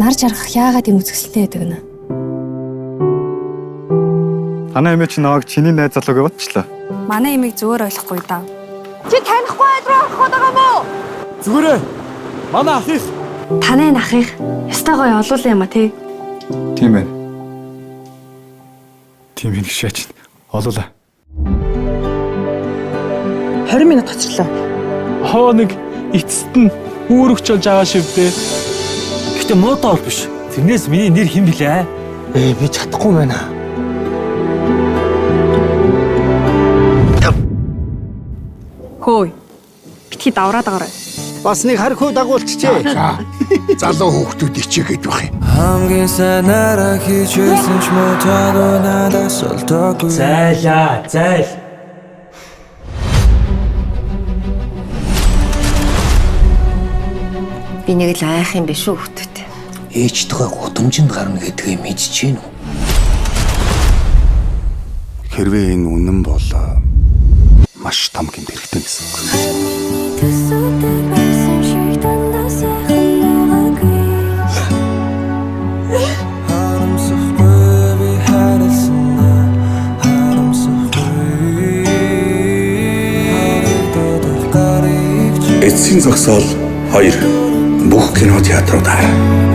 Нар жаргах яагаад юм үзэсгэлэнтэй байдаг нэ? Танай эмээ чи наваг чиний найз залууг явуулчлаа. Манай эмийг зүгээр ойлгохгүй даа. Чи танихгүй айдруу ороход байгаа мó? Зүгээрээ. Манай ах их. Таны нахих ёстой гоё олуулаа юм а тий. Тийм байна. Тийм энэ шаач. Олуулаа. 20 минут хоцрлоо. Хоо нэг эцэст нь үүрэгч болж байгаа шивдээ. Гэтэ муутай бол биш. Тэрнээс миний нэр хэн блэ? Би чадахгүй байна. Хөөе. Битгий давраад байгаарай. Бас нэг харьхуу дагуулчихжээ. Залуу хүүхдүүд ичээгээд байх юм. Хамгийн санаараа хийжсэн ч муутаад надаас олдоогүй. Зайлаа, зайл. Би нэг л айх юм биш үү хүүхдүүд. Ээжтэйгээ гудамжинд гарна гэдгийг мэдчихэв нү. Хэрвээ энэ үнэн бол маш том гэмт хэрэгтэй гэсэн үг. Эцсийн зогсоол 2 бүх кино театруудаар